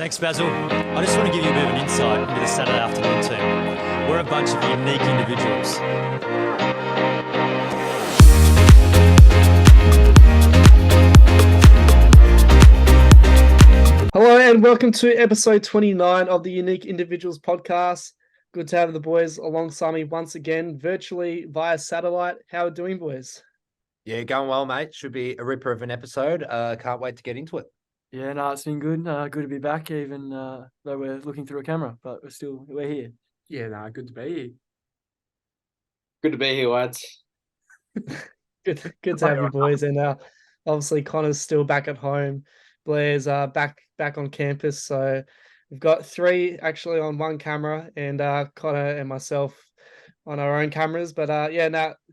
Thanks, Basil. I just want to give you a bit of an insight into the Saturday afternoon team. We're a bunch of unique individuals. Hello and welcome to episode 29 of the Unique Individuals podcast. Good to have the boys alongside me once again, virtually via satellite. How are you doing, boys? Yeah, going well, mate. Should be a ripper of an episode. Can't wait to get into it. Yeah, no, it's been good. Good to be back, even though we're looking through a camera, but we're here. Yeah, no, good to be here. Good to be here, lads. Good to have you boys. And obviously Connor's still back at home. Blair's back on campus. So we've got three actually on one camera, and Connor and myself on our own cameras. But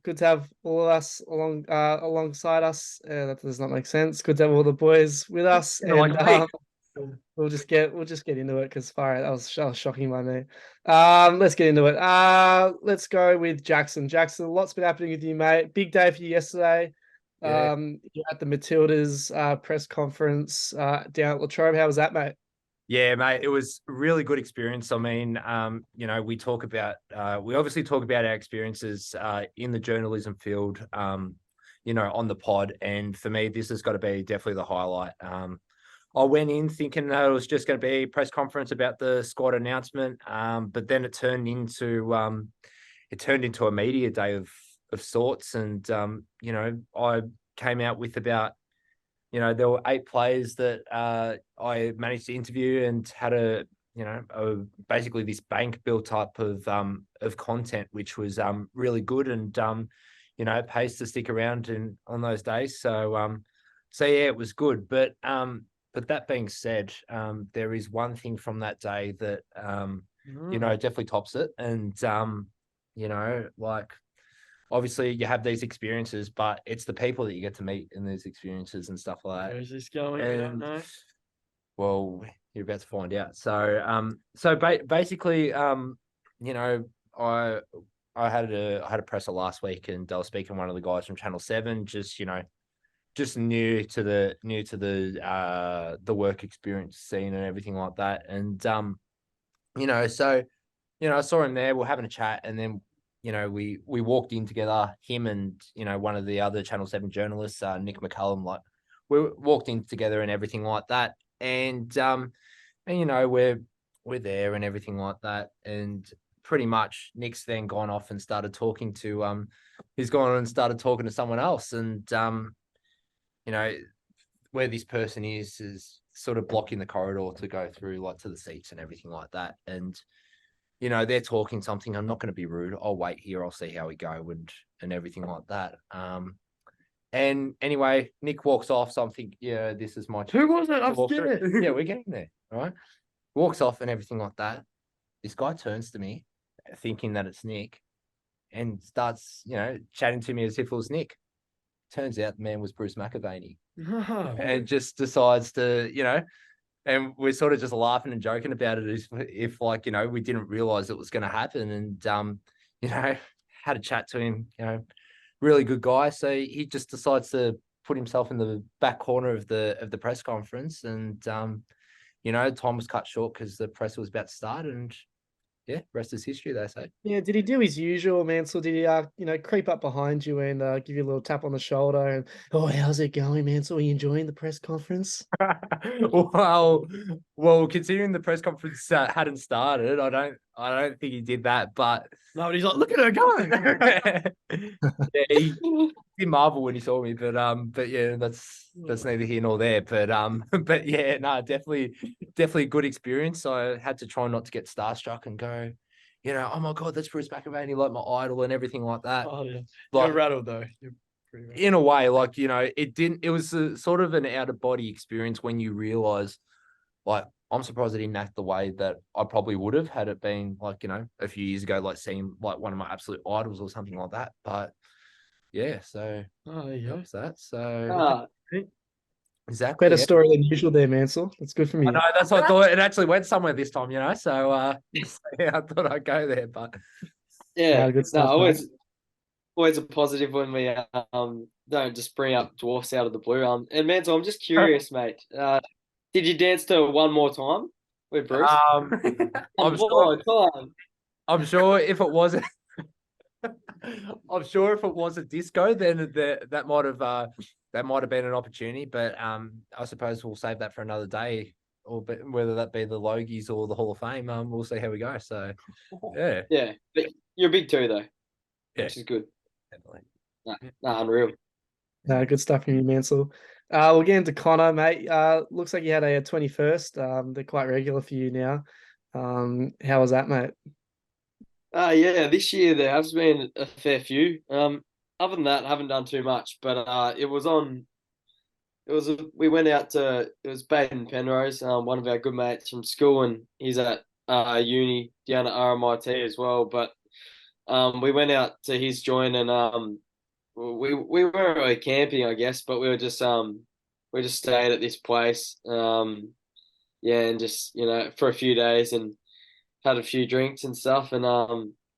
good to have all of us alongside us. That does not make sense. Good to have all the boys with us. And we'll just get into it because that was shocking by me. Let's get into it. Let's go with Jackson. Jackson, lots been happening with you, mate. Big day for you yesterday. Yeah. You're at the Matildas press conference down at Latrobe. How was that, mate? Yeah, mate, it was a really good experience. I mean, we obviously talk about our experiences in the journalism field, on the pod. And for me, this has got to be definitely the highlight. I went in thinking that it was just going to be a press conference about the squad announcement, but then it turned into a media day of sorts. And, I came out with about, there were 8 players that I managed to interview and had basically this bank built up of content, which was really good. And, it pays to stick around on those days. So yeah, it was good. But that being said, there is one thing from that day that, definitely tops it. And, obviously you have these experiences, but it's the people that you get to meet in these experiences and stuff like that. Where's this going? I don't know. Well, you're about to find out. So, basically, I had a presser last week, and I was speaking to one of the guys from Channel 7, just new to the work experience scene and everything like that. And, I saw him there, we're having a chat, and then, we walked in together, him and, one of the other Channel 7 journalists, Nick McCullum, we walked in together and everything like that. And we're there and everything like that. And pretty much Nick's then gone off and started talking to, he's gone and started talking to someone else. And, where this person is sort of blocking the corridor to go through, to the seats and everything like that. And, they're talking something. I'm not going to be rude. I'll wait here. I'll see how we go and everything like that. And anyway, Nick walks off. So I'm thinking, yeah, this is my. Who was it? I'm scared. Yeah, we're getting there. All right. Walks off and everything like that. This guy turns to me, thinking that it's Nick, and starts, chatting to me as if it was Nick. Turns out the man was Bruce McAvaney. And just decides to, and we're sort of just laughing and joking about it if we didn't realize it was going to happen. And, had a chat to him, really good guy. So he just decides to put himself in the back corner of the press conference. And, time was cut short because the press was about to start. And yeah, rest is history, they say. Yeah, did he do his usual, Mansell? Did he, creep up behind you and give you a little tap on the shoulder and, oh, how's it going, Mansell? Are you enjoying the press conference? well, considering the press conference hadn't started, I don't think he did that. But No, but he's like, look at her going. yeah, he did marvel when he saw me. But yeah, that's neither here nor there. But yeah, no, definitely a good experience. I had to try not to get starstruck and go, oh my God, that's Bruce McAvaney, like my idol and everything like that. Oh yeah, Like, you're rattled though. You're pretty rattled. in a way, it was a sort of an out of body experience when you realize, I'm surprised I didn't act the way that I probably would have had it been a few years ago, seeing one of my absolute idols or something like that. But yeah, so Oh yeah. that's that. So exactly. Better Yeah. story than usual there, Mansell. That's good from you. I know, that's what I thought. It actually went somewhere this time, So yeah, I thought I'd go there, but Yeah, good stuff, always a positive when we don't just bring up dwarfs out of the blue. And Mansell, I'm just curious, mate. Did you dance to One More Time? with Bruce. I'm sure. More time. I'm sure if it wasn't, I'm sure if it was a disco, then that might have been an opportunity. But I suppose we'll save that for another day, or whether that be the Logies or the Hall of Fame. We'll see how we go. So, yeah, Yeah, but you're big too though, yeah, which is good. definitely. Nah, unreal. Good stuff from you, Mansell. We'll get into Connor, mate. Looks like you had a 21st. They're quite regular for you now. How was that, mate? Yeah, this year there has been a fair few. Other than that, I haven't done too much, but we went out to, it was Baden Penrose, one of our good mates from school, and he's at uni down at RMIT as well. But we went out to his joint, and we weren't really camping, I guess, but we just stayed at this place, yeah, and just for a few days and had a few drinks and stuff, and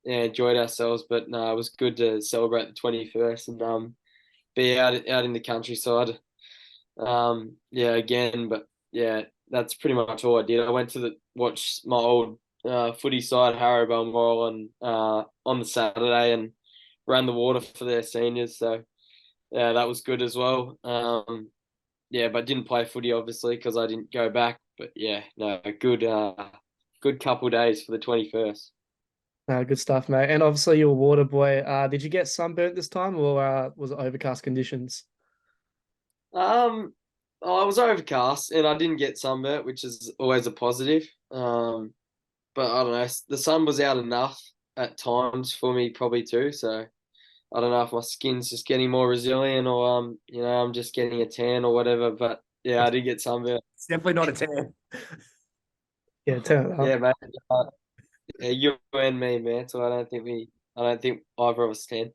yeah, enjoyed ourselves. But no, it was good to celebrate the 21st and be out in the countryside. Yeah, again, but yeah, that's pretty much all I did. I went to watch my old footy side, Harrow Balmoral, on the Saturday, and ran the water for their seniors. So yeah, that was good as well. Yeah, but didn't play footy obviously because I didn't go back. But yeah, no, good couple of days for the 21st. Good stuff, mate. And obviously you're a water boy. Did you get sunburnt this time, or was it overcast conditions? I was overcast and I didn't get sunburnt, which is always a positive. But I don't know, the sun was out enough at times for me probably too. So I don't know if my skin's just getting more resilient, or I'm just getting a tan or whatever. But yeah, I did get sunburnt. It's definitely not a 10. Yeah, turn it up. Yeah, mate. Yeah, you and me, man. So I don't think either of us tan.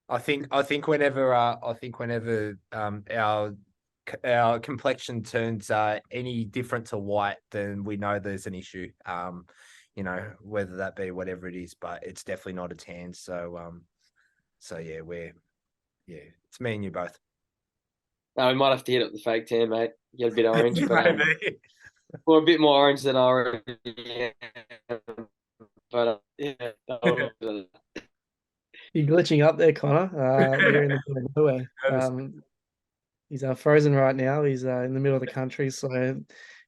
I think whenever our complexion turns any different to white, then we know there's an issue. Whether that be whatever it is, but it's definitely not a tan. So yeah, it's me and you both. No, we might have to hit up the fake tan, mate. Get a bit orange, but Maybe. or a bit more orange than I already am. But yeah. You're glitching up there, Connor. You're in the middle of nowhere. He's frozen right now. He's in the middle of the country, so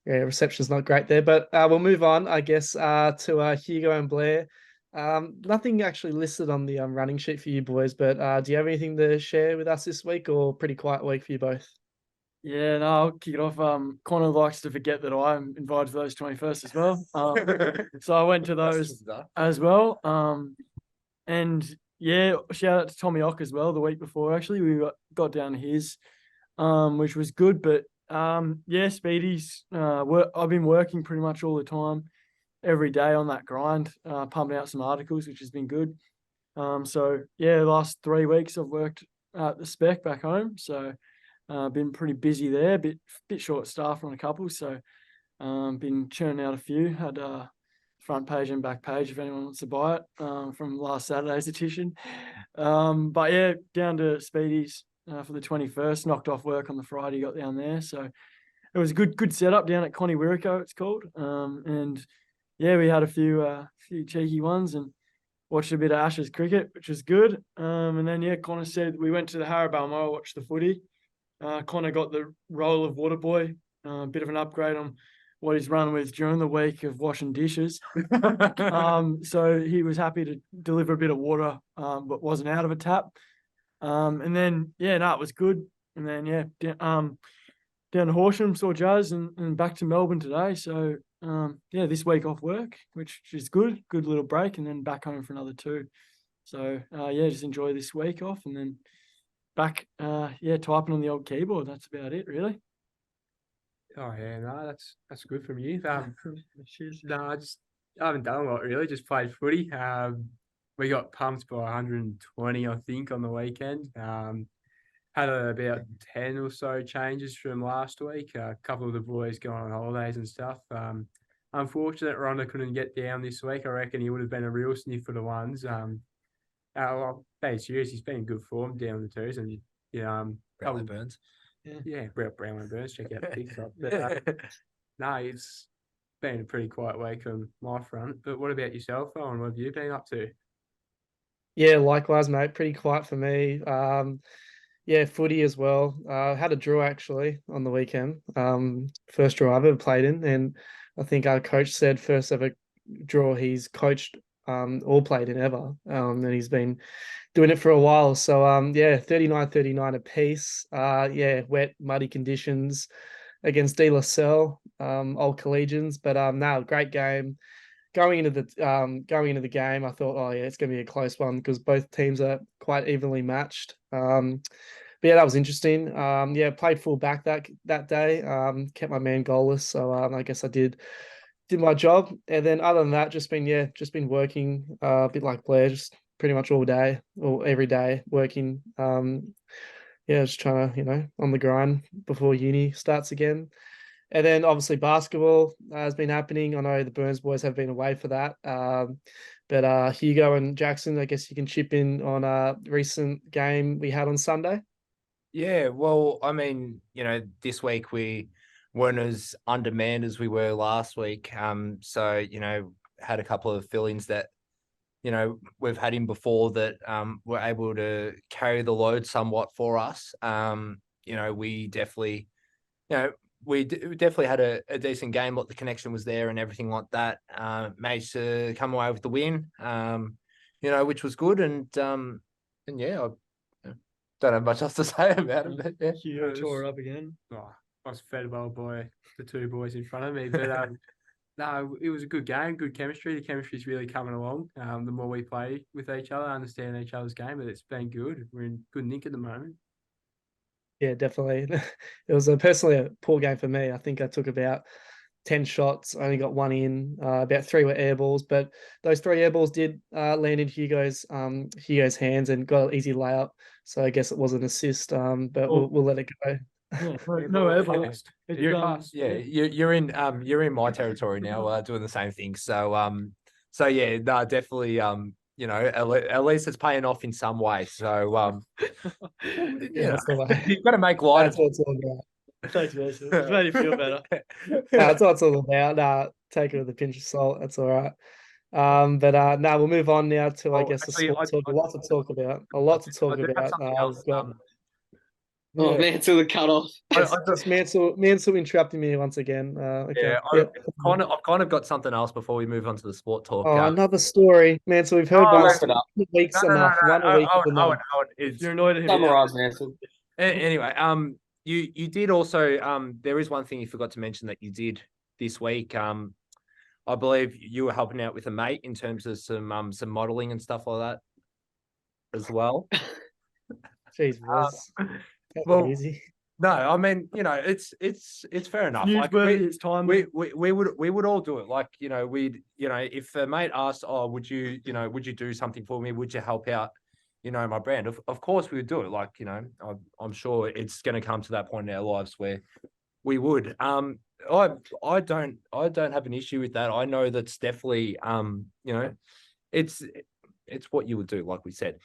yeah, reception's not great there. But we'll move on, I guess, to Hugo and Blair. Nothing actually listed on the running sheet for you boys, but do you have anything to share with us this week, or pretty quiet week for you both? Yeah, no, I'll kick it off. Connor likes to forget that I'm invited to those 21st as well. So I went to those as well. And yeah, shout out to Tommy Ock as well. The week before, actually, we got down to his, which was good. But yeah, Speedy's. I've been working pretty much all the time, every day on that grind, pumping out some articles, which has been good. So yeah, the last 3 weeks I've worked at the Spec back home. So been pretty busy there, bit short staffed on a couple. So been churning out a few. Had front page and back page if anyone wants to buy it from last Saturday's edition. But yeah, down to Speedy's for the 21st. Knocked off work on the Friday, got down there. So it was a good setup down at Connie Wiriko, it's called. And yeah, we had a few cheeky ones and watched a bit of Ashes cricket, which was good. And then yeah, Connor said we went to the Harrow Balmoral, watched the footy. Connor got the role of water boy, a bit of an upgrade on what he's run with during the week of washing dishes. So he was happy to deliver a bit of water, but wasn't out of a tap. And then, yeah, no, it was good. And then, yeah, down to Horsham, saw Jazz, and back to Melbourne today. So, yeah, this week off work, which is good little break, and then back home for another 2. So, yeah, just enjoy this week off, and then back, yeah, typing on the old keyboard. That's about it, really. Oh yeah, no, that's good from you. No, I haven't done a lot really. Just played footy. We got pumped by 120, I think, on the weekend. Had about 10 or so changes from last week. A couple of the boys going on holidays and stuff. Unfortunate, Ronda couldn't get down this week. I reckon he would have been a real sniff for the ones. Well, being serious, he's been in good form down the twos, and Brownlow Burns. yeah, Brownlow Burns. Check out the TikTok. But, no, been a pretty quiet week on my front. But what about yourself, Owen? What have you been up to? Yeah, likewise, mate. Pretty quiet for me. Yeah, footy as well. Had a draw actually on the weekend. First draw I've ever played in, and I think our coach said first ever draw he's coached or played in ever. And he's been doing it for a while. So yeah, 39-39 apiece. Yeah, wet, muddy conditions against De La Salle, old collegians. But no, great game. Going into the game, I thought, oh yeah, it's going to be a close one because both teams are quite evenly matched. But yeah, that was interesting. Yeah, played full back that day. Kept my man goalless, so I guess I did my job. And then other than that, just been working a bit like Blair, just pretty much all day or every day working. Yeah, just trying to on the grind before uni starts again. And then obviously basketball has been happening. I know the Burns boys have been away for that. But Hugo and Jackson, I guess you can chip in on a recent game we had on Sunday. Yeah, well, I mean, this week we weren't as undermanned as we were last week. So, had a couple of fill-ins that, we've had in before that were able to carry the load somewhat for us. We definitely, we definitely had a decent game. What the connection was there and everything like that. Managed to come away with the win. Which was good. And yeah, I don't have much else to say about it. But yeah. Hugo tore up again. Oh, I was fed well by the two boys in front of me, but no, it was a good game, good chemistry. The chemistry's really coming along. The more we play with each other, understand each other's game, but it's been good. We're in good nick at the moment. Yeah, definitely. It was personally a poor game for me. I think I took about 10 shots, only got one in. About 3 were air balls, but those 3 air balls did land in Hugo's hands and got an easy layup. So I guess it was an assist. But we'll let it go. Yeah, no air balls. You're in my territory now, doing the same thing. So yeah, no, definitely. At least it's paying off in some way. So That's the way. you've got to make light That's of what it's all about. Thanks, Mason. It's made you feel better. That's what it's all about. Take it with a pinch of salt. That's all right. But we'll move on now to I guess actually, the sport talk. A lot to talk about. A lot to talk I do have about. something else. We've got Oh, Mansell the cut off. just Mansell interrupting me once again. Okay. Yeah, I've kind of got something else before we move on to the sport talk. Oh, another story, Mansell. We've heard Oh, one wrap it up. week's enough. One a week is enough. You're annoyed at him. Summarise, Mansell. Anyway, you did also there is one thing you forgot to mention that you did this week. I believe you were helping out with a mate in terms of some modelling and stuff like that as well. Jeez, boys. Well, Easy. no, I mean, it's fair enough. Newsworthy, it's time. We would all do it. Like, if a mate asked, oh, would you do something for me? Would you help out, my brand? Of course we would do it. Like, I'm sure it's going to come to that point in our lives where we would. I don't have an issue with that. I know that's definitely, it's what you would do, like we said.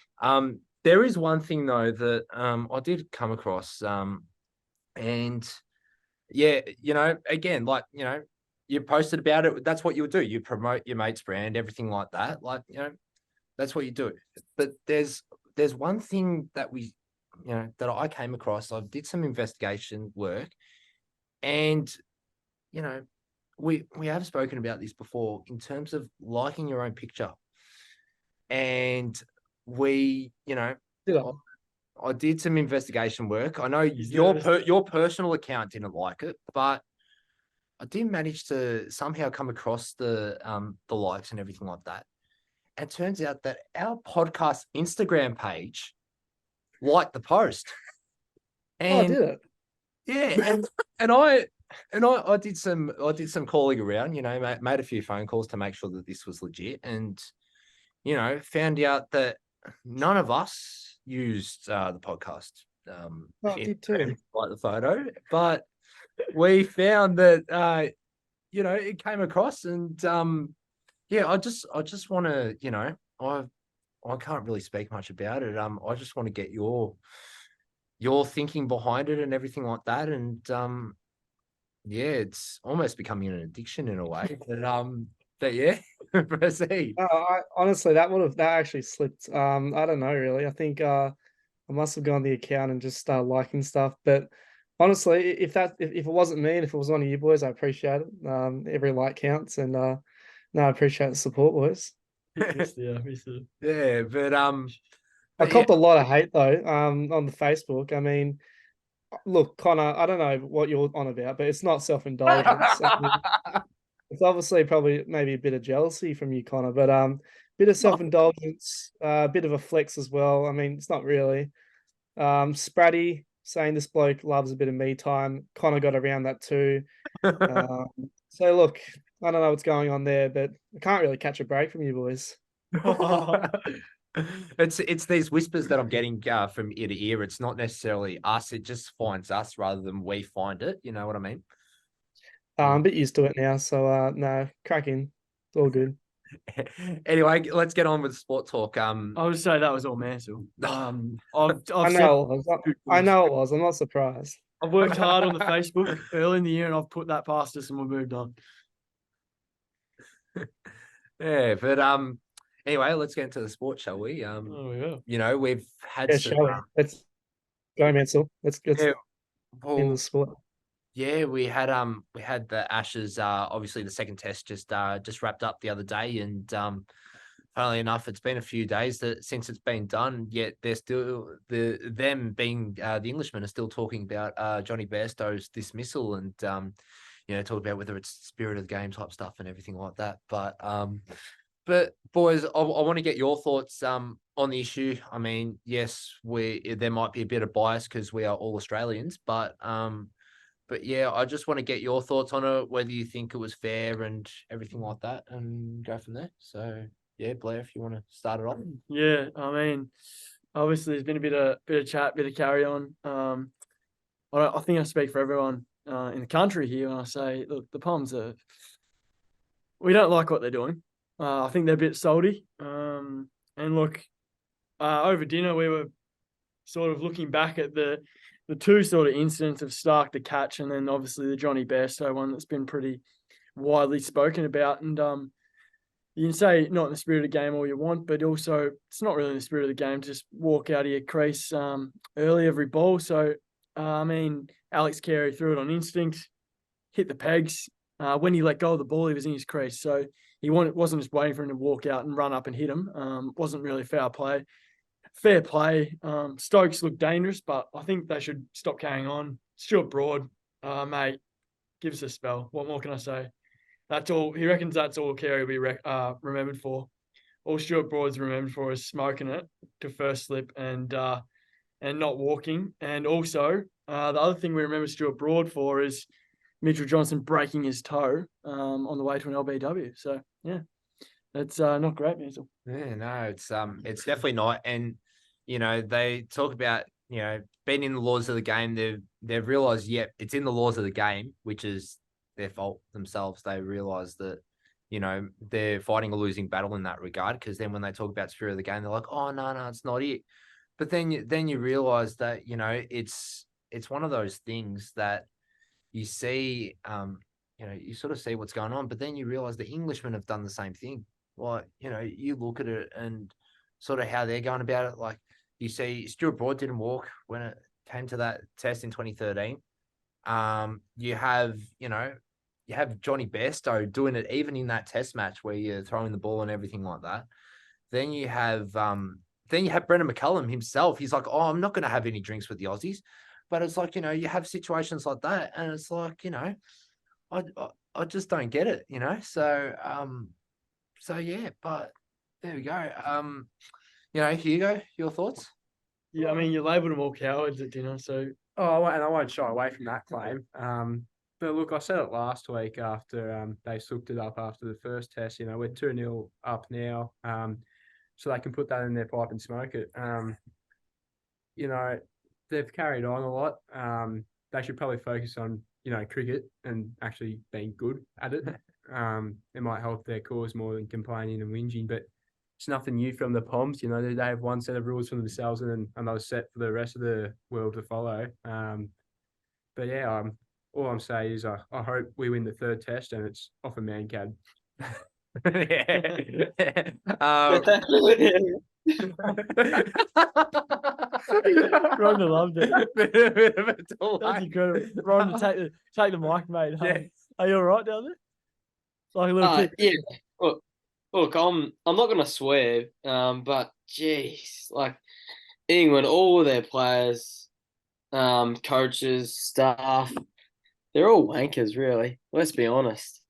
There is one thing though that I did come across, and yeah, again, like you posted about it. That's what you would do. You promote your mate's brand, everything like that. Like that's what you do. But there's one thing that that I came across. I did some investigation work, and we have spoken about this before in terms of liking your own picture, and I did some investigation work. I know your personal account didn't like it, but I did manage to somehow come across the likes and everything like that. And it turns out that our podcast Instagram page liked the post. And did it? Yeah, and I did some calling around, made a few phone calls to make sure that this was legit, and found out that none of us used the podcast. I did too. Like the photo, but we found that it came across, and I just want to, I can't really speak much about it. I just want to get your thinking behind it and everything like that, and Yeah, it's almost becoming an addiction in a way. But yeah, proceed. Honestly, that actually slipped. I don't know really. I think I must have gone to the account and just started liking stuff. But honestly, if it wasn't me and if it was one of you boys, I appreciate it. Every like counts, and no, I appreciate the support, boys. Yeah, but I yeah, copped a lot of hate though, on the Facebook. I mean, look, Connor, I don't know what you're on about, but it's not self-indulgence. I mean, it's obviously probably maybe a bit of jealousy from you, Connor, but bit of self-indulgence, a bit of a flex as well. I mean, it's not really. Spratty saying this bloke loves a bit of me time. Connor got around that too. Um, so look, I don't know what's going on there, but I can't really catch a break from you boys. it's these whispers that I'm getting from ear to ear. It's not necessarily us; it just finds us rather than we find it. You know what I mean? I'm a bit used to it now, so no, cracking. It's all good. Anyway, let's get on with sport talk. I would say that was all Mansell. I've I said know it was. I know it was. I'm not surprised. I've worked hard on the Facebook early in the year, and I've put that past us, and we've moved on. Yeah, but anyway, let's get into the sport, shall we? You know, we've had Yeah, some. shall we? Let's go, Mansell. Let's Yeah, in the well, sport. yeah, we had the Ashes. Obviously, the second test just wrapped up the other day, and funnily enough, it's been a few days since it's been done. Yet they're still them being the Englishmen are still talking about Jonny Bairstow's dismissal, and you know, talk about whether it's spirit of the game type stuff and everything like that. But boys, I want to get your thoughts on the issue. I mean, yes, there might be a bit of bias because we are all Australians, but yeah, I just want to get your thoughts on it, whether you think it was fair and everything like that, and go from there. So yeah, Blair, if you want to start it off. Yeah, I mean, obviously there's been a bit of chat, bit of carry on. I think I speak for everyone in the country here when I say, look, the Palms we don't like what they're doing. I think they're a bit salty. And look, over dinner we were sort of looking back at the two sort of incidents of Stark the catch, and then obviously the Jonny Bairstow one that's been pretty widely spoken about. And you can say not in the spirit of the game all you want, but also it's not really in the spirit of the game to just walk out of your crease early every ball. So I mean, Alex Carey threw it on instinct, hit the pegs. When he let go of the ball, he was in his crease. So he wasn't just waiting for him to walk out and run up and hit him. Wasn't really foul play. Fair play. Stokes looked dangerous, but I think they should stop carrying on. Stuart Broad, mate, give us a spell. What more can I say? That's all. He reckons that's all Carey will be remembered for. All Stuart Broad's remembered for is smoking it to first slip and not walking. And also, the other thing we remember Stuart Broad for is Mitchell Johnson breaking his toe on the way to an LBW. So yeah, that's not great, Mansell. Yeah, no, it's definitely not. And you know, they talk about, you know, being in the laws of the game. They've realized, yep, it's in the laws of the game, which is their fault themselves. They realize that, you know, they're fighting a losing battle in that regard. Because then when they talk about spirit of the game, they're like, oh no, it's not it. But then you realize that, you know, it's one of those things that you see, you know, you sort of see what's going on, but then you realize the Englishmen have done the same thing. Like, you know, you look at it and sort of how they're going about it. Like, you see Stuart Broad didn't walk when it came to that test in 2013. You have Jonny Bairstow doing it even in that test match where you're throwing the ball and everything like that. Then you have Brendan McCullum himself. He's like, oh, I'm not going to have any drinks with the Aussies. But it's like, you know, you have situations like that, and it's like, you know, I just don't get it, you know. So yeah, but there we go. You know, Hugo, your thoughts? Yeah, I mean, you labelled them all cowards at dinner, so Oh, and I won't shy away from that claim. But look, I said it last week after they sooked it up after the first test. You know, we're 2-0 up now, so they can put that in their pipe and smoke it. You know, they've carried on a lot. They should probably focus on, you know, cricket and actually being good at it. It might help their cause more than complaining and whinging, but it's nothing new from the Poms. You know, they have one set of rules for themselves and then another set for the rest of the world to follow. But yeah, all I'm saying is I hope we win the third test and it's off a man cab. Yeah. Ronda loved it. Bit of a delay. That's incredible. Ronda, take the mic, mate. Yeah. Are you all right down there? Like a little kid. Yeah. Look, I'm not gonna swear, but geez, like England, all their players, coaches, staff, they're all wankers, really. Let's be honest.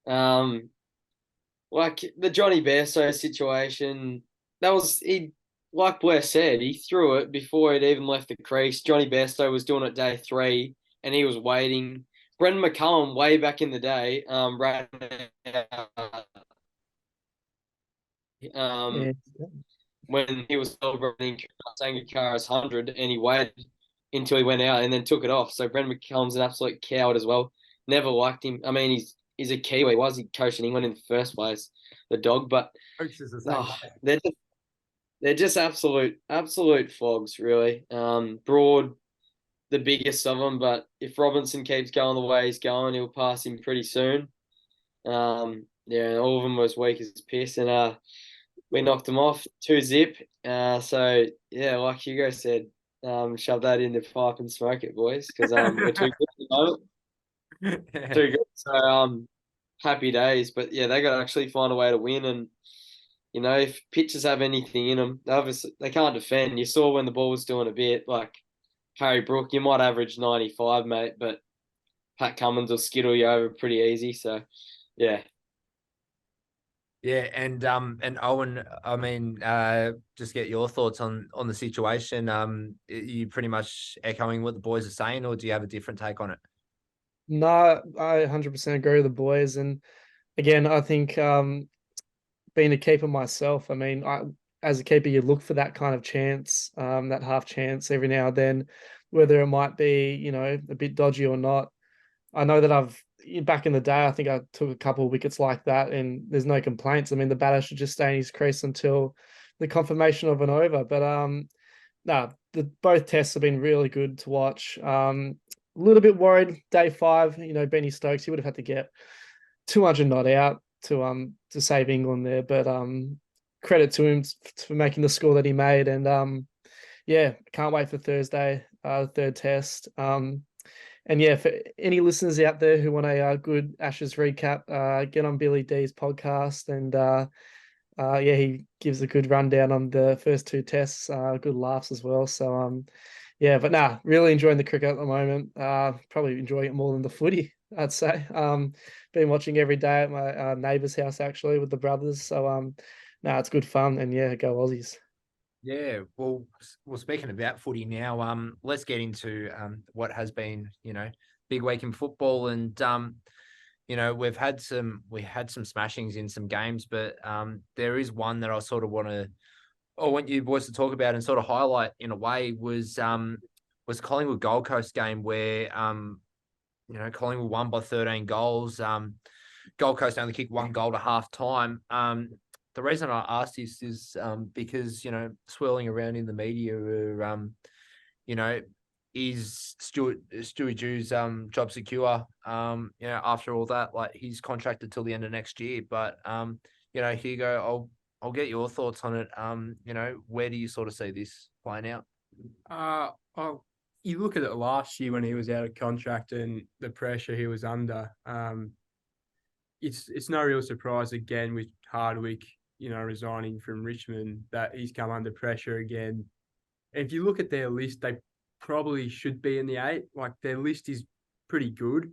Like the Jonny Bairstow situation, like Blair said, he threw it before he'd even left the crease. Jonny Bairstow was doing it day 3, and he was waiting. Brendan McCullum, way back in the day, ran out, Yeah. when he was celebrating Sangakkara's 100, and he waited until he went out and then took it off. So Brendan McCullum's an absolute coward as well. Never liked him. I mean, he's a Kiwi. Why was he coaching England in the first place? The dog, but they're just absolute flogs, really. Broad, the biggest of them, but if Robinson keeps going the way he's going, he'll pass him pretty soon. Yeah, all of them was weak as piss, and we knocked them off 2-0. So yeah, like Hugo said, shove that in the pipe and smoke it, boys, because we're too good at the moment. Too good. So happy days, but yeah, they got to actually find a way to win. And you know, if pitchers have anything in them, obviously they can't defend. You saw when the ball was doing a bit, like Harry Brook, you might average 95, mate, but Pat Cummins will skittle you over pretty easy. So yeah. Yeah, and Owen, I mean, just get your thoughts on the situation. Are you pretty much echoing what the boys are saying, or do you have a different take on it? No, I 100% agree with the boys. And again, I think being a keeper myself, I mean, as a keeper, you look for that kind of chance, that half chance every now and then, whether it might be, you know, a bit dodgy or not. I know that back in the day, I think I took a couple of wickets like that, and there's no complaints. I mean, the batter should just stay in his crease until the confirmation of an over. But no, both tests have been really good to watch. A little bit worried day 5. You know, Benny Stokes, he would have had to get 200 not out to save England there. But credit to him for making the score that he made. And yeah, can't wait for Thursday, third test. And yeah, for any listeners out there who want a good Ashes recap, get on Billy D's podcast, and yeah, he gives a good rundown on the first 2 tests, good laughs as well. So yeah, but really enjoying the cricket at the moment. Probably enjoying it more than the footy, I'd say. Been watching every day at my neighbour's house actually with the brothers. So it's good fun, and yeah, go Aussies. Yeah, well, speaking about footy now, let's get into what has been, you know, big week in football, and you know, we had some smashings in some games, but there is one that I want you boys to talk about and sort of highlight in a way was Collingwood Gold Coast game where you know, Collingwood won by 13 goals. Gold Coast only kicked 1 goal to half time. The reason I asked this is because, you know, swirling around in the media, you know, is Stewie Jew's job secure? You know, after all that, like he's contracted till the end of next year. But you know, Hugo, I'll get your thoughts on it. You know, where do you sort of see this playing out? You look at it last year when he was out of contract and the pressure he was under. It's no real surprise again with Hardwick, you know, resigning from Richmond, that he's come under pressure again. And if you look at their list, they probably should be in the 8. Like, their list is pretty good.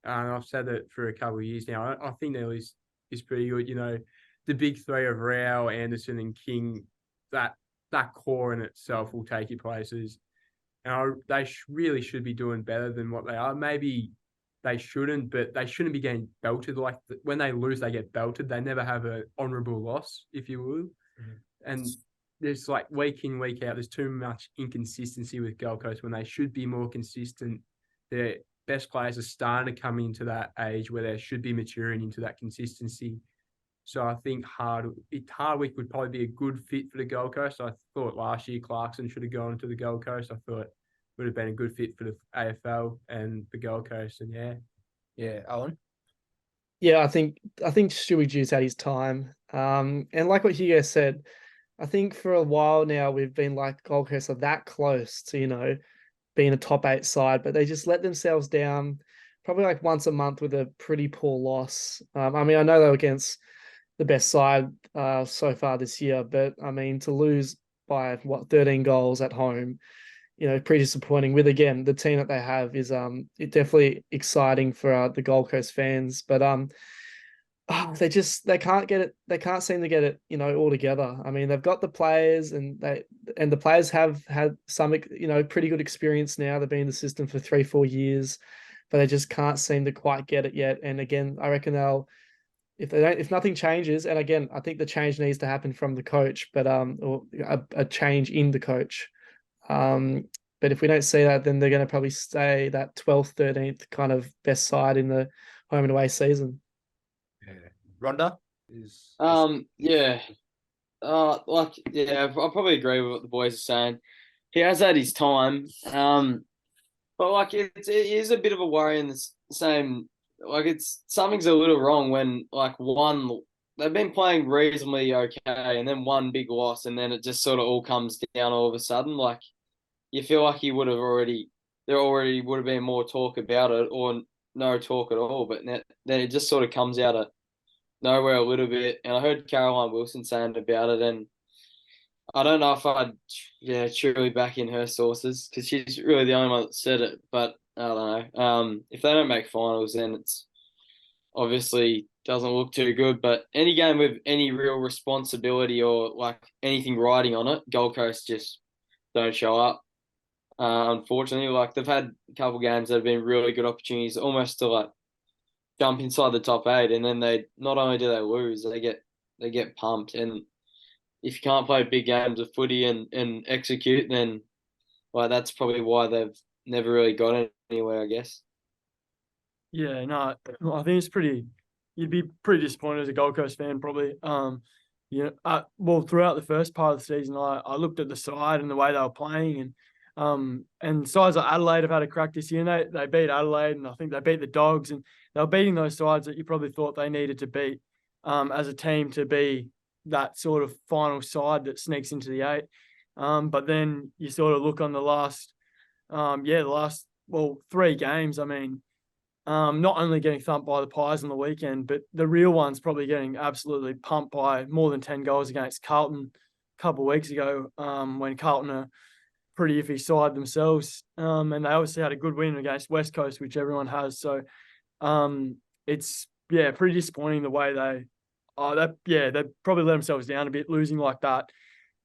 I've said that for a couple of years now. I think their list is pretty good. You know, the big 3 of Rao, Anderson and King, that core in itself will take you places. And they really should be doing better than what they are. Maybe they shouldn't, but they shouldn't be getting belted. Like, when they lose, they get belted. They never have an honourable loss, if you will. Mm-hmm. And there's like week in, week out, there's too much inconsistency with Gold Coast when they should be more consistent. Their best players are starting to come into that age where they should be maturing into that consistency. So I think Hardwick would probably be a good fit for the Gold Coast. I thought last year Clarkson should have gone to the Gold Coast. I thought would have been a good fit for the AFL and the Gold Coast. And Yeah, Owen. Yeah, I think Stewie Dew's had his time. And like what Hugo said, I think for a while now we've been like Gold Coast are that close to, being a top 8 side, but they just let themselves down probably like once a month with a pretty poor loss. I mean, I know they were against the best side so far this year, but I mean, to lose by 13 goals at home, pretty disappointing. With again, the team that they have is it definitely exciting for the Gold Coast fans, but they can't get it. They can't seem to get it, all together. I mean, they've got the players, and the players have had some, pretty good experience now. They've been in the system for 3-4 years, but they just can't seem to quite get it yet. And again, I reckon if nothing changes, and again, I think the change needs to happen from the coach, but or a change in the coach. But if we don't see that, then they're going to probably stay that 12th, 13th kind of best side in the home and away season. Yeah. Ronda is. Yeah. I probably agree with what the boys are saying. He has had his time. But like it is a bit of a worry in the same. Like something's a little wrong when like they've been playing reasonably okay, and then one big loss, and then it just sort of all comes down all of a sudden. Like you feel like there already would have been more talk about it, or no talk at all. But then it just sort of comes out of nowhere a little bit. And I heard Caroline Wilson saying about it, and I don't know if I'd truly back in her sources because she's really the only one that said it. But I don't know. If they don't make finals, then it's obviously doesn't look too good. But any game with any real responsibility or like anything riding on it, Gold Coast just don't show up. Unfortunately, like they've had a couple games that have been really good opportunities, almost to like jump inside the top 8, and then they not only do they lose, they get pumped. And if you can't play big games of footy and execute, then that's probably why they've never really got anywhere, I guess. Yeah, no, I think it's you'd be pretty disappointed as a Gold Coast fan, probably. Throughout the first part of the season, I looked at the side and the way they were playing, and sides like Adelaide have had a crack this year. And they beat Adelaide, and I think they beat the Dogs, and they were beating those sides that you probably thought they needed to beat as a team to be that sort of final side that sneaks into the 8. But then you sort of look on the last 3 games. I mean, not only getting thumped by the Pies on the weekend, but the real one's probably getting absolutely pumped by more than 10 goals against Carlton a couple of weeks ago, when Carlton are pretty iffy side themselves. And they obviously had a good win against West Coast, which everyone has. So it's pretty disappointing the way they probably let themselves down a bit, losing like that.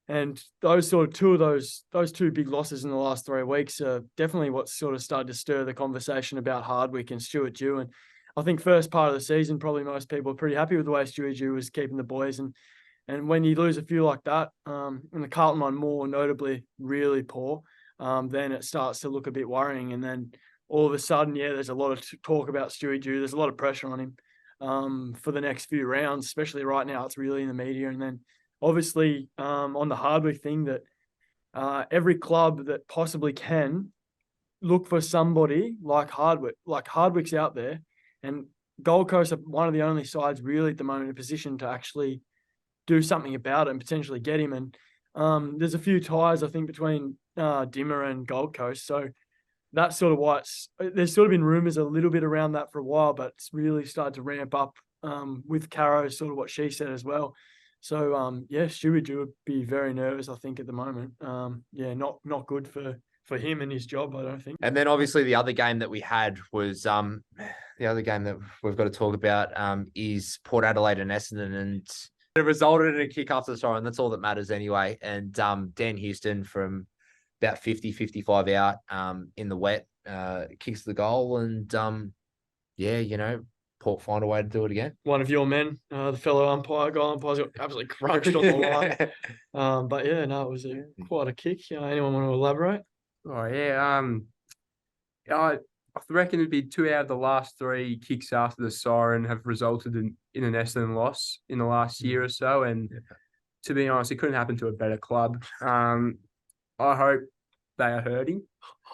And those two big losses in the last 3 weeks are definitely what sort of started to stir the conversation about Hardwick and Stuart Dew. And I think first part of the season, probably most people are pretty happy with the way Stuart Dew was keeping the boys. And when you lose a few like that, and the Carlton one more notably really poor, then it starts to look a bit worrying. And then all of a sudden, there's a lot of talk about Stuart Dew. There's a lot of pressure on him for the next few rounds, especially right now. It's really in the media. And then obviously on the Hardwick thing, that every club that possibly can look for somebody like Hardwick. Like Hardwick's out there, and Gold Coast are one of the only sides really at the moment in a position to actually do something about it and potentially get him. And there's a few ties, I think, between Dimmer and Gold Coast. So that's sort of why there's sort of been rumours a little bit around that for a while, but it's really started to ramp up with Caro, sort of what she said as well. So, Stewie would be very nervous, I think, at the moment. Not good for him and his job, I don't think. And then obviously the other game that we had was the other game that we've got to talk about is Port Adelaide and Essendon, and it resulted in a kick after the throw, and that's all that matters anyway. And Dan Houston from about 50, 55 out in the wet kicks the goal, and Port find a way to do it again. One of your men, the fellow umpires got absolutely crunched on the line. It was quite a kick. Anyone want to elaborate? Oh yeah, I reckon it'd be 2 out of the last 3 kicks after the siren have resulted in an Essendon loss in the last year or so. And to be honest, it couldn't happen to a better club. I hope they are hurting.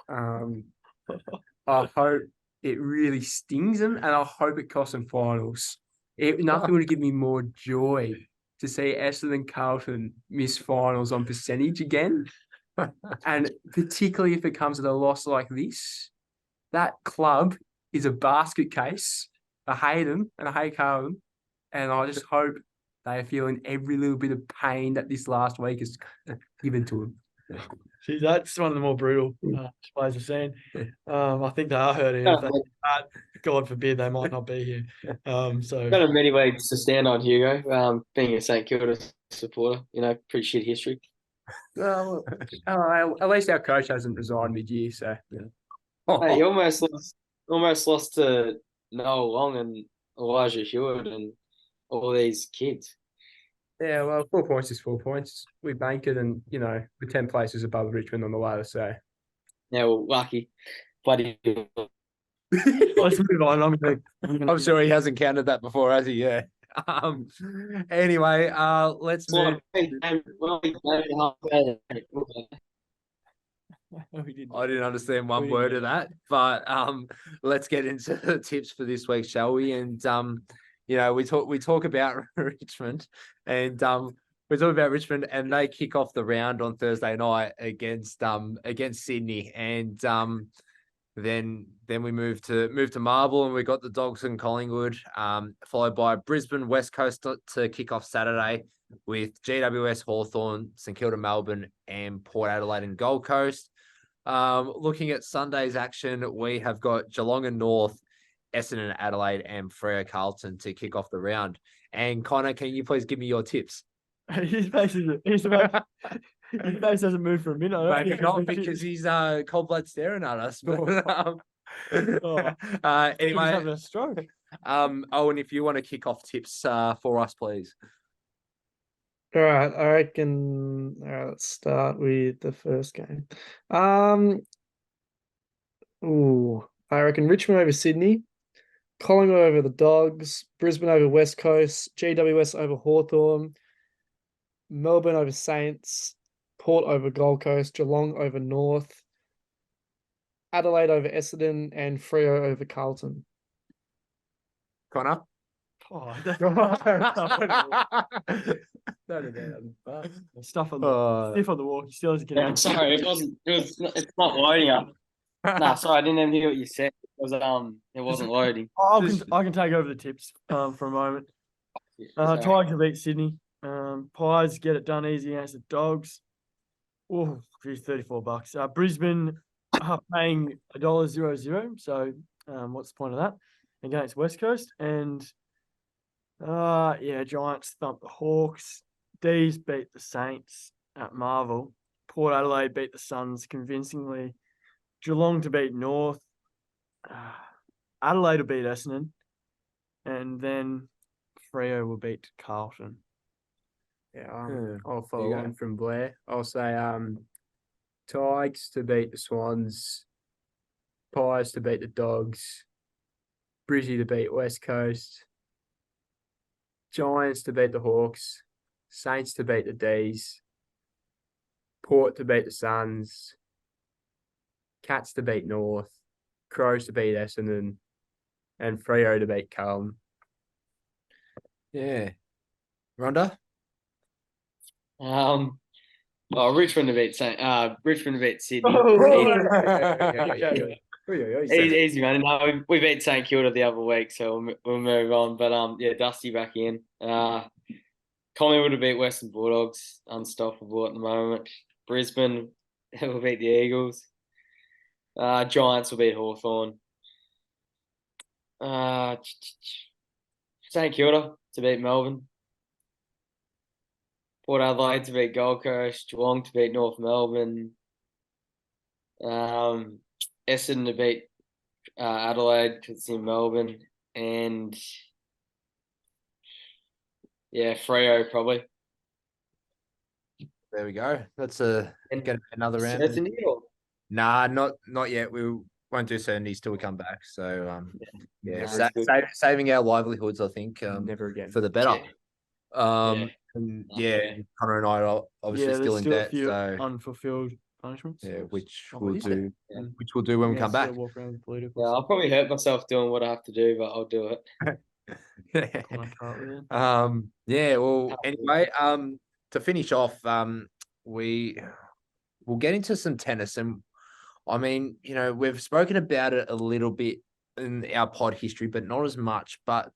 I hope it really stings them, and I hope it costs them finals. Nothing would give me more joy to see Essendon and Carlton miss finals on percentage again. And particularly if it comes at a loss like this, that club is a basket case. I hate them and I hate Carlton. And I just hope they are feeling every little bit of pain that this last week has given to them. See, that's one of the more brutal displays I've seen. I think they are hurting. If they, God forbid, they might not be here. So Got a many ways to stand on, Hugo. Being a St Kilda supporter, pretty shit history. Well, at least our coach hasn't resigned mid-year, so Hey, you almost lost to Noel Long and Elijah Hewitt and all these kids. yeah. Well, 4 points is 4 points. We bank it, and we're 10 places above Richmond on the ladder. So Yeah, well, lucky. Bloody. let's move on. I'm sure he hasn't counted that before, has he? Yeah. Anyway, let's move. I didn't understand one word of that, but let's get into the tips for this week, shall we? And we talk about Richmond, and they kick off the round on Thursday night against Sydney, and then we move to Marble, and we got the Dogs and Collingwood, followed by Brisbane West Coast to kick off Saturday with GWS Hawthorn, St Kilda Melbourne, and Port Adelaide and Gold Coast. Looking at Sunday's action, we have got Geelong and North, Essendon and Adelaide, and Freo Carlton to kick off the round. And Connor, can you please give me your tips? His face hasn't moved for a minute. Maybe not, because he's cold blood staring at us. But, anyway, having a stroke. Owen, if you want to kick off tips for us, please. All right, I reckon. All right, let's start with the first game. I reckon Richmond over Sydney, Collingwood over the Dogs, Brisbane over West Coast, GWS over Hawthorn, Melbourne over Saints, Port over Gold Coast, Geelong over North, Adelaide over Essendon, and Freo over Carlton. Connor? Oh, stuff on the stiff on the walk. Still doesn't get Yeah, I'm sorry, it's not loading up. Nah, sorry, I didn't even hear what you said. It wasn't loading. I can take over the tips for a moment. Tigers beat Sydney. Pies get it done easy against the Dogs. Oh, geez, $34. Brisbane are paying $1.00. So, what's the point of that? Against West Coast, and Giants thump the Hawks. D's beat the Saints at Marvel. Port Adelaide beat the Suns convincingly. Geelong to beat North. Adelaide will beat Essendon, and then Freo will beat Carlton. Yeah, I'll follow on from Blair. I'll say Tigers to beat the Swans, Pies to beat the Dogs, Brizzy to beat West Coast, Giants to beat the Hawks, Saints to beat the D's, Port to beat the Suns, Cats to beat North, Crows to beat Essendon, and Freo to beat Carlton. Yeah. Ronda? Richmond to beat Sydney. Easy, man. No, we beat St Kilda the other week, so we'll move on. But Dusty back in. Collingwood will beat Western Bulldogs, unstoppable at the moment. Brisbane will beat the Eagles. Giants will beat Hawthorn. St Kilda to beat Melbourne. Port Adelaide to beat Gold Coast. Geelong to beat North Melbourne. Essendon to beat Adelaide because it's in Melbourne. And Freo probably. There we go. Let's get another round. Certainty or? Nah, not yet. We won't do certainties till we come back. So saving our livelihoods, I think. Never again. For the better. Yeah. Connor and I are obviously still in debt. A few So unfulfilled punishments. Yeah, which Oh, we'll is it? do. Yeah. Which we'll do when we Yeah, come so back. walk around with political Yeah, I'll stuff. probably hurt myself doing what I have to do, but I'll do it. Kind of cartwheel. Yeah, well, Tough anyway, to finish off, we'll get into some tennis, and I mean, we've spoken about it a little bit in our pod history, but not as much. But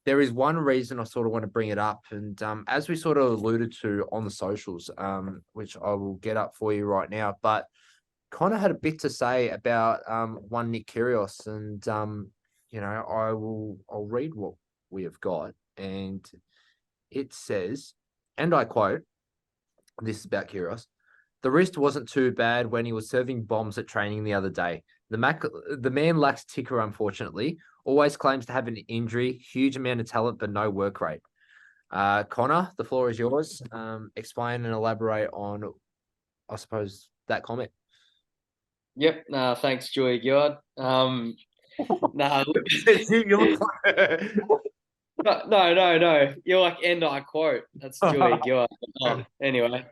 there is one reason I sort of want to bring it up, and as we sort of alluded to on the socials, which I will get up for you right now, but kind of had a bit to say about one Nick Kyrgios, and I'll read what we have got, and it says, and I quote, this is about Kyrgios: "The wrist wasn't too bad when he was serving bombs at training the other day. The man lacks ticker, unfortunately. Always claims to have an injury, huge amount of talent, but no work rate." Connor, the floor is yours. Explain and elaborate on, I suppose, that comment. Yep. Thanks, Joey Gillard. No, no. You're like, and I quote. That's Joey Gillard. Anyway.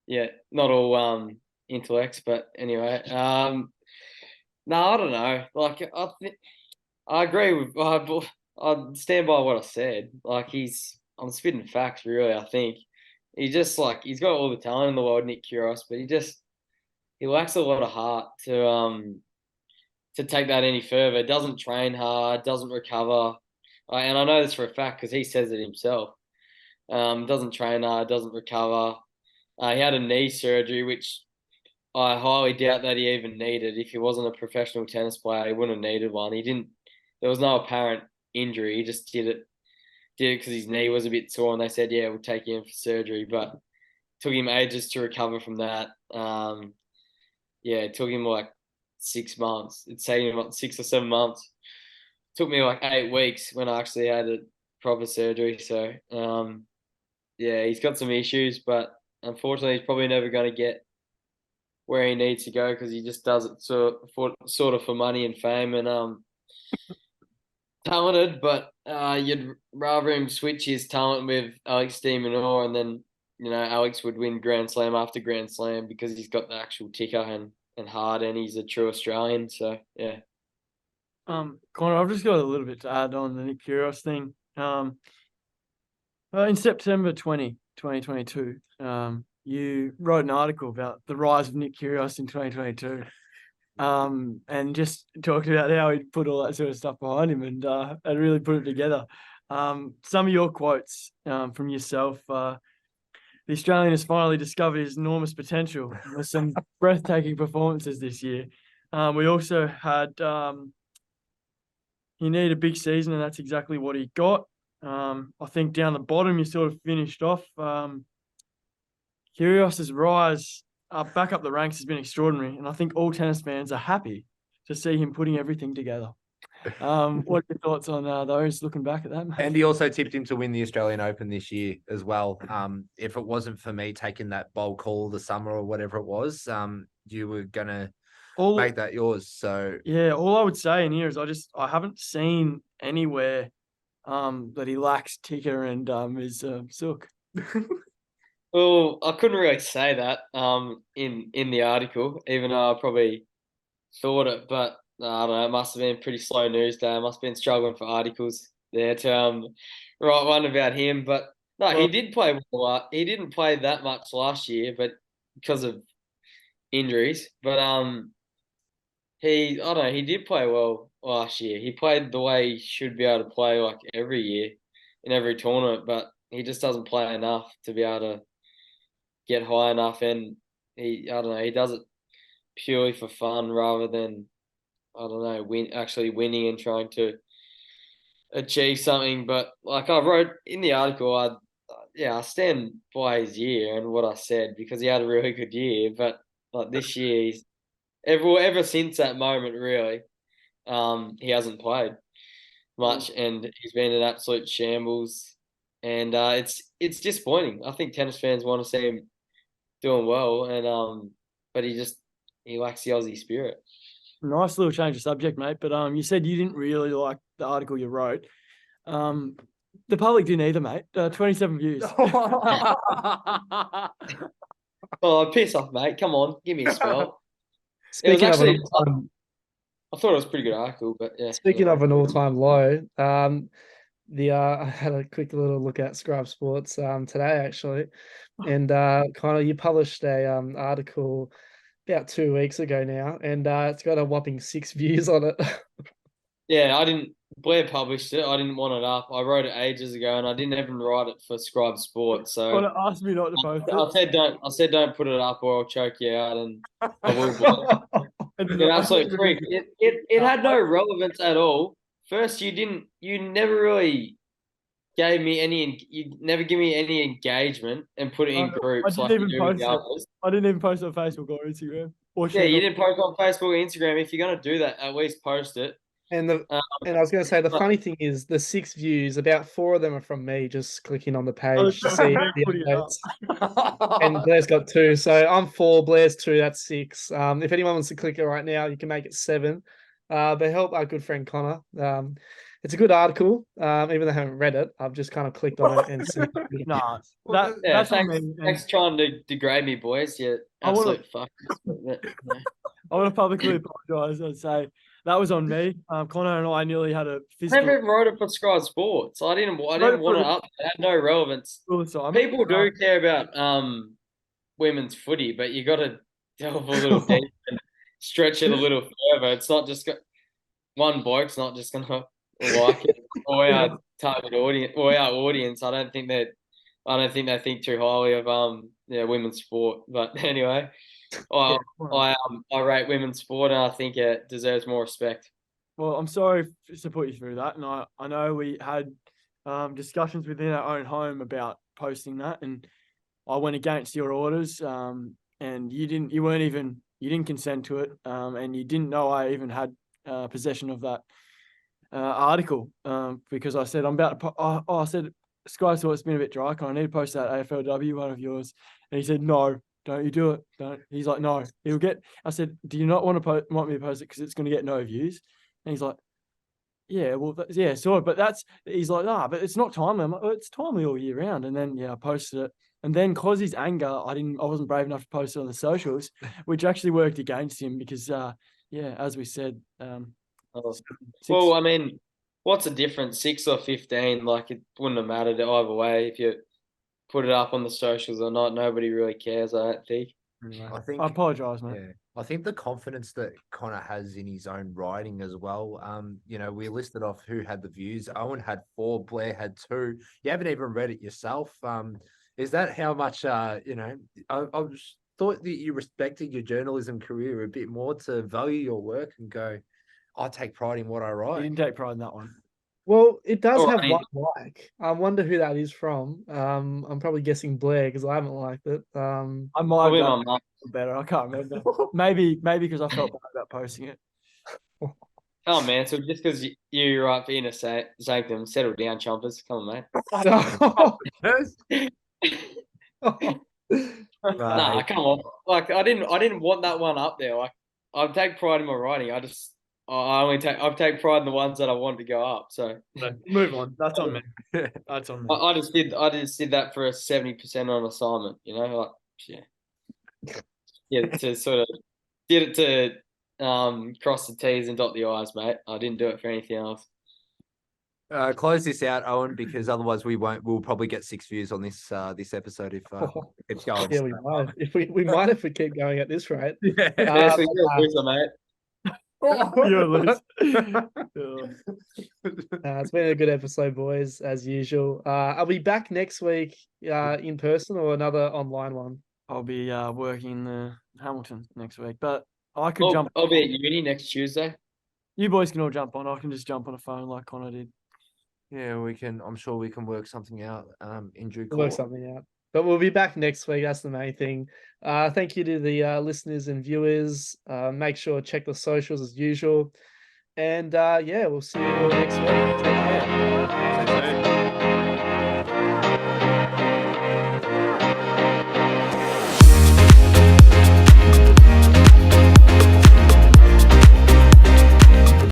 Yeah, not all intellects, but anyway. No, I don't know. Like, I agree with. I stand by what I said. Like, I'm spitting facts, really. I think he's got all the talent in the world, Nick Kyrgios, but he lacks a lot of heart to take that any further. Doesn't train hard, doesn't recover, and I know this for a fact because he says it himself. Doesn't train hard, doesn't recover. He had a knee surgery, which I highly doubt that he even needed. If he wasn't a professional tennis player, he wouldn't have needed one. He didn't. There was no apparent injury. He just did it because his knee was a bit sore, and they said, "Yeah, we'll take you in for surgery." But it took him ages to recover from that. It took him like 6 months. It's taken him like 6 or 7 months. It took me like 8 weeks when I actually had a proper surgery. So, he's got some issues, but unfortunately, he's probably never going to get where he needs to go because he just does it sort of for money and fame and talented. But you'd rather him switch his talent with Alex de Minaur, and then Alex would win Grand Slam after Grand Slam because he's got the actual ticker and hard, and he's a true Australian. So yeah. Connor, I've just got a little bit to add on the Nick Kyrgios thing. In September 2022, you wrote an article about the rise of Nick Kyrgios in 2022, and just talked about how he put all that sort of stuff behind him and really put it together. Some of your quotes from yourself: "The Australian has finally discovered his enormous potential with some breathtaking performances this year." We also had he needed a big season, and that's exactly what he got. I think down the bottom, you sort of finished off. Kyrgios's rise back up the ranks has been extraordinary, and I think all tennis fans are happy to see him putting everything together. What are your thoughts on those looking back at that, mate? And he also tipped him to win the Australian Open this year as well. If it wasn't for me taking that bold call the summer or whatever it was, you were gonna make that yours. So yeah, all I would say in here is I haven't seen anywhere that he lacks ticker and is sook. Well, I couldn't really say that in the article, even though I probably thought it, but I don't know, it must have been pretty slow news day. I must have been struggling for articles there to write one about him. But no, he did play well. He didn't play that much last year, but because of injuries. But I don't know, he did play well last year. He played the way he should be able to play like every year in every tournament, but he just doesn't play enough to be able to get high enough, and I don't know, he does it purely for fun rather than, I don't know, actually winning and trying to achieve something. But like I wrote in the article, I stand by his year and what I said because he had a really good year. But like this year, he's ever since that moment, really, he hasn't played much, and he's been an absolute shambles. And it's disappointing. I think tennis fans want to see him doing well, and but he lacks the Aussie spirit. Nice little change of subject, mate. But you said you didn't really like the article you wrote. The public didn't either, mate. 27 views. Oh, piss off, mate. Come on, give me a spell. Speaking of actually- an all-time, I thought it was a pretty good article, but yeah. speaking of an all-time low, I had a quick little look at Scribe Sports today actually, and Connor, you published a article about 2 weeks ago now, and it's got a whopping 6 views on it. Yeah, Blair published it. I didn't want it up. I wrote it ages ago, and I didn't even write it for Scribe Sports. So Connor asked me not to post it. I said don't put it up, or I'll choke you out, and I will. An absolute freak. It had no relevance at all. First, you never really gave me any. You never give me any engagement and put it in groups I like didn't you even do with post the it. others. I didn't even post it on Facebook or Instagram. Or Yeah, you didn't post on Facebook or Instagram. If you're gonna do that, at least post it. And I was going to say, the funny thing is, the 6 views, about 4 of them are from me just clicking on the page to see the updates. And Blair's got 2, so I'm 4, Blair's 2, that's 6. If anyone wants to click it right now, you can make it 7. But help our good friend Connor. It's a good article, even though I haven't read it. I've just kind of clicked on it and seen it. Nah, Yeah, that's on thanks, me. thanks trying to degrade me, boys. Yeah, I wanna- absolute fuck. I want to publicly apologise and say that was on me. Connor and I nearly had a I physical. never even wrote it for Scribe Sports. I didn't want it up. It had no relevance. suicide. People do care about women's footy, but you got to delve a little deep and stretch it a little further. It's not just one bloke's not just gonna like it. Or our target audience, or our audience. I don't think they think too highly of women's sport. But anyway, I rate women's sport, and I think it deserves more respect. Well, I'm sorry to put you through that, and I know we had discussions within our own home about posting that, and I went against your orders, and you didn't consent to it, and you didn't know I even had possession of that article, because I said I said Sky thought it's been a bit dry. I need to post that AFLW one of yours, and he said no. Don't you do it? Don't. He's like, no. He'll get. I said, do you not want me to post it because it's going to get no views? And he's like, yeah, well, yeah, sort of. But he's like, but it's not timely. I'm like, oh, it's timely all year round. And then I posted it. And then cause his anger, I wasn't brave enough to post it on the socials, which actually worked against him because as we said, well, I mean, what's the difference, 6 or 15? Like, it wouldn't have mattered either way if you put it up on the socials or not. Nobody really cares, I don't think. I apologise, mate. Yeah, I think the confidence that Connor has in his own writing as well. We listed off who had the views. Owen had 4, Blair had 2. You haven't even read it yourself. Is that how much? I just thought that you respected your journalism career a bit more to value your work and go, I take pride in what I He write. didn't take pride in that one. Well, it does have Alright. one like. I wonder who that is from. I'm probably guessing Blair because I haven't liked it. I might Probably have my done mum. better. I can't remember. maybe because I felt bad about posting it. Oh, man, so just because you're right for inner sanctum, settle down, chompers. Come on, mate. Nah, come on. Like, I didn't want that one up there. Like, I take pride in my writing. I take pride in the ones that I want to go up. So Move on. That's on me. That's on me. I just did that for a 70% on assignment. Like, to sort of did it to cross the T's and dot the I's, mate. I didn't do it for anything else. Close this out, Owen, because otherwise we'll probably get 6 views on this episode if it's going. Yeah, we might. If we keep going at this rate. Yeah. Yeah, so you're a loser, mate. You're a loser. It's been a good episode, boys, as usual. Are we back next week in person or another online one? I'll be working in Hamilton next week, but I could jump. I'll be at uni next Tuesday. You boys can all jump on. I can just jump on a phone like Connor did. Yeah, we can. I'm sure we can work something out. In due We'll work course. something out. But we'll be back next week. That's the main thing. Thank you to the listeners and viewers. Make sure to check the socials as usual. And we'll see you all next week. Take care.